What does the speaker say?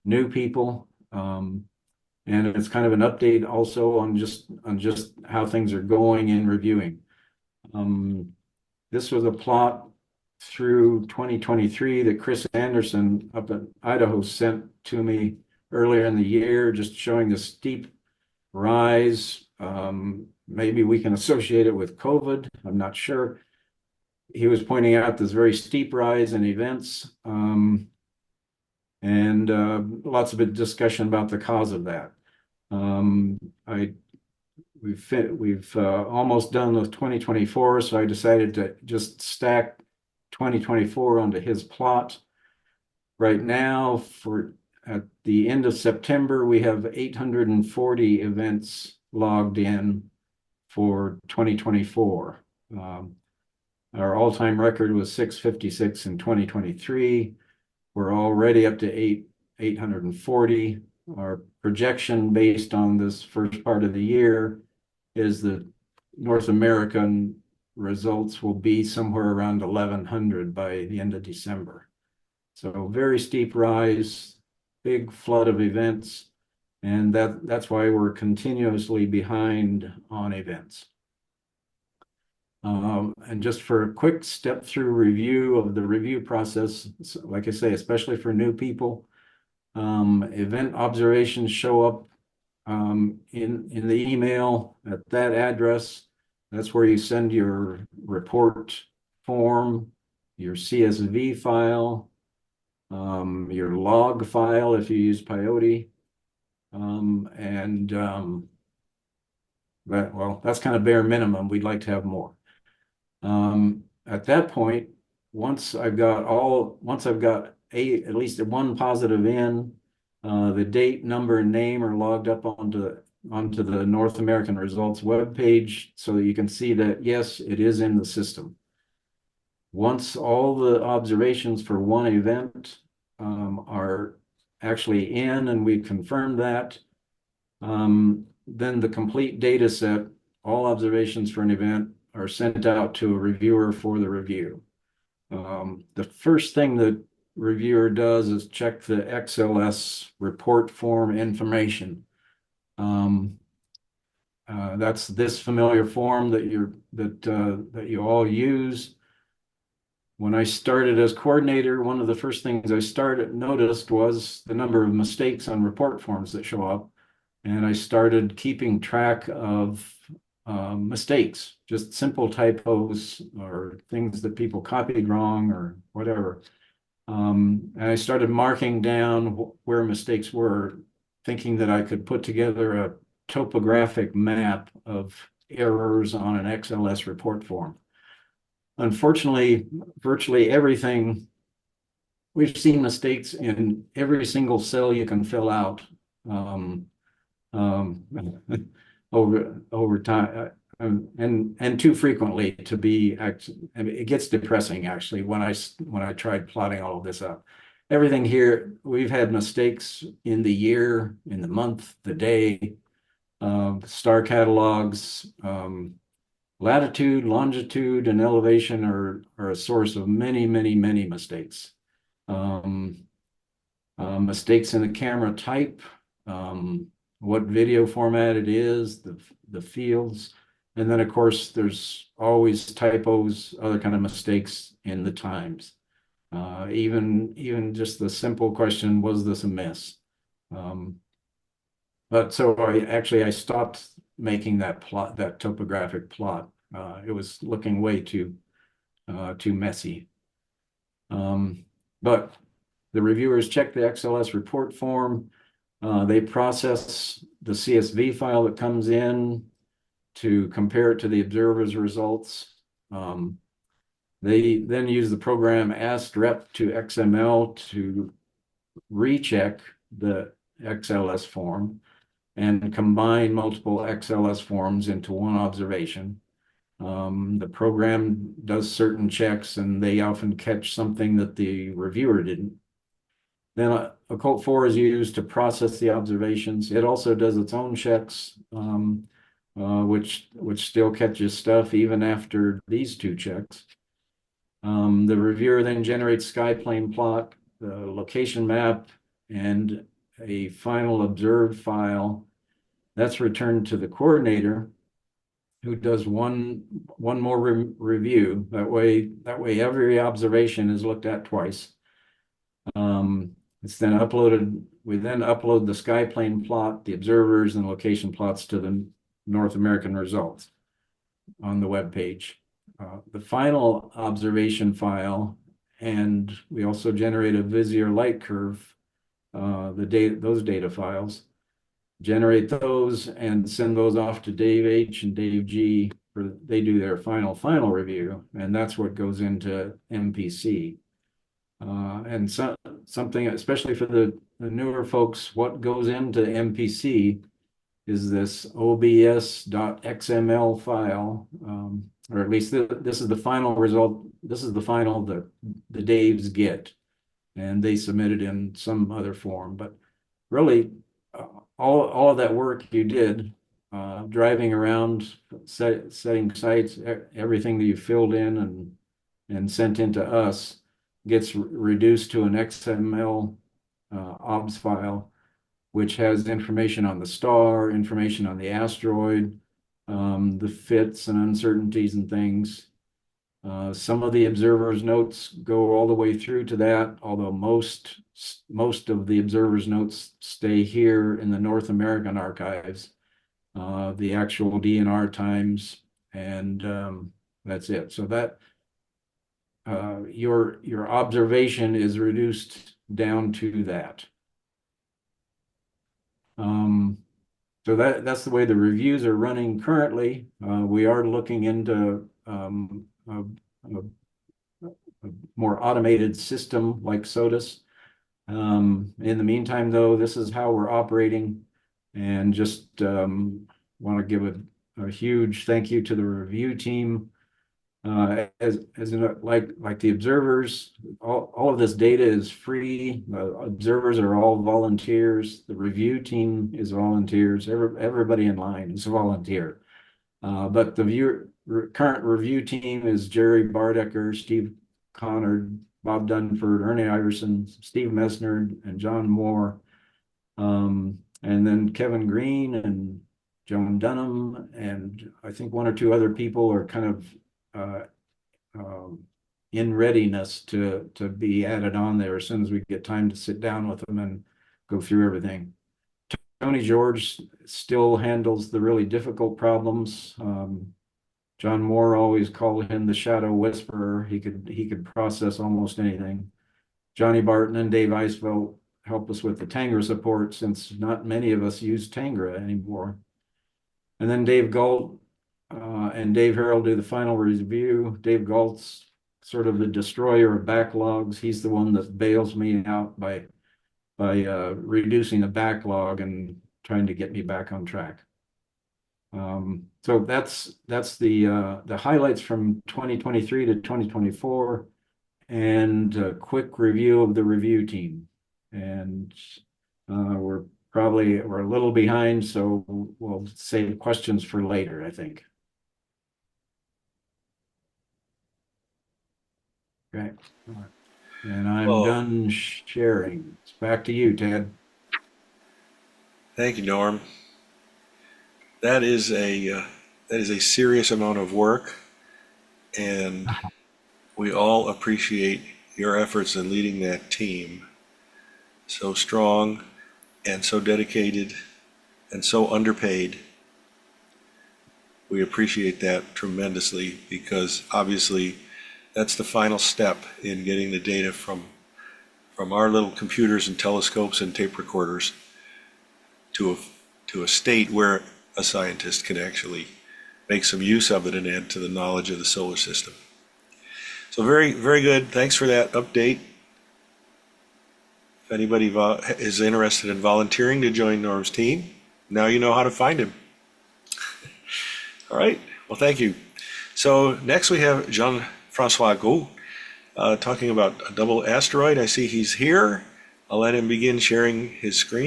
new people. And it's kind of an update also on just how things are going in reviewing. This was a plot through 2023 that Chris Anderson up in Idaho sent to me earlier in the year, just showing the steep rise. Maybe we can associate it with COVID. I'm not sure. He was pointing out this very steep rise in events, and lots of discussion about the cause of that. Um, I we've almost done with 2024, so I decided to just stack 2024 onto his plot. Right now, for at the end of September, we have 840 events logged in for 2024. Our all-time record was 656 in 2023. We're already up to 840. Our projection based on this first part of the year is that North American results will be somewhere around 1,100 by the end of December. So very steep rise, big flood of events, and that's why we're continuously behind on events. And just for a quick step through review of the review process, like I say, especially for new people, event observations show up in the email at that address. That's where you send your report form, your CSV file, your log file if you use Peyote, that's kind of bare minimum. We'd like to have more. At that point, once I've got at least one positive in, the date, number, and name are logged up onto the North American Results webpage so that you can see that, yes, it is in the system. Once all the observations for one event are actually in and we confirm that, then the complete data set, all observations for an event, are sent out to a reviewer for the review. The first thing the reviewer does is check the XLS report form information. That's this familiar form that you all use. When I started as coordinator, one of the first things I noticed was the number of mistakes on report forms that show up, and I started keeping track of mistakes, just simple typos or things that people copied wrong or whatever. And I started marking down where mistakes were, thinking that I could put together a topographic map of errors on an XLS report form. Unfortunately, virtually everything, we've seen mistakes in every single cell you can fill out over time, and too frequently to be. It gets depressing actually when I tried plotting all of this out. Everything here, we've had mistakes in the year, in the month, the day, star catalogs, latitude, longitude, and elevation are a source of many, many, many mistakes. Mistakes in the camera type, what video format it is, the fields, and then of course there's always typos, other kind of mistakes in the times. Even just the simple question, was this a miss? But so I stopped making that topographic plot. It was looking way too messy. But the reviewers check the XLS report form. They process the CSV file that comes in to compare it to the observer's results. They then use the program AskRep to XML to recheck the XLS form and combine multiple XLS forms into one observation. The program does certain checks and they often catch something that the reviewer didn't. Then Occult4 is used to process the observations. It also does its own checks, which still catches stuff even after these two checks. The reviewer then generates sky plane plot, the location map, and a final observed file. That's returned to the coordinator, who does one more review. That way every observation is looked at twice. It's then uploaded. We then upload the sky plane plot, the observers, and location plots to the North American results on the web page. The final observation file, and we also generate a Vizier light curve, those data files, generate those and send those off to Dave H and Dave G for they do their final review, and that's what goes into MPC. And something, especially for the newer folks, what goes into MPC is this obs.xml file, or at least this is the final result. This is the final that the Daves get, and they submit it in some other form. But really, all of that work you did, driving around, setting sites, everything that you filled in and sent into us gets reduced to an XML OBS file, which has information on the star, information on the asteroid, the fits and uncertainties and things. Some of the observers' notes go all the way through to that, although most of the observers' notes stay here in the North American archives, the actual DNR times, and that's it. So that your observation is reduced down to that. So that's the way the reviews are running currently. We are looking into a more automated system like SOTUS. In the meantime, though, this is how we're operating, and just want to give a huge thank you to the review team. As like the observers, all of this data is free. The observers are all volunteers. The review team is volunteers. Everybody in line is a volunteer. But the current review team is Jerry Bardecker, Steve Connard, Bob Dunford, Ernie Iverson, Steve Messner, and John Moore. And then Kevin Green and Joan Dunham, and I think one or two other people are kind of in readiness to be added on there as soon as we get time to sit down with them and go through everything. Tony George still handles the really difficult problems. John Moore always called him the shadow whisperer. He could process almost anything. Johnny Barton and Dave Eisfeld help us with the Tangra support, since not many of us use Tangra anymore. And then Dave Galt and Dave Harrell do the final review. Dave Galt's sort of the destroyer of backlogs. He's the one that bails me out by reducing the backlog and trying to get me back on track. So that's the highlights from 2023 to 2024, and a quick review of the review team. And we're a little behind, so we'll save questions for later, I think. Okay. And I'm done sharing. It's back to you, Ted. Thank you, Norm. That is a serious amount of work, and we all appreciate your efforts in leading that team. So strong and so dedicated and so underpaid. We appreciate that tremendously, because obviously that's the final step in getting the data from our little computers and telescopes and tape recorders to a state where a scientist can actually make some use of it and add to the knowledge of the solar system. So very, very good. Thanks for that update. If anybody is interested in volunteering to join Norm's team, now you know how to find him. All right. Well, thank you. So next we have Jean-Francois Gault talking about a double asteroid. I see he's here. I'll let him begin sharing his screen.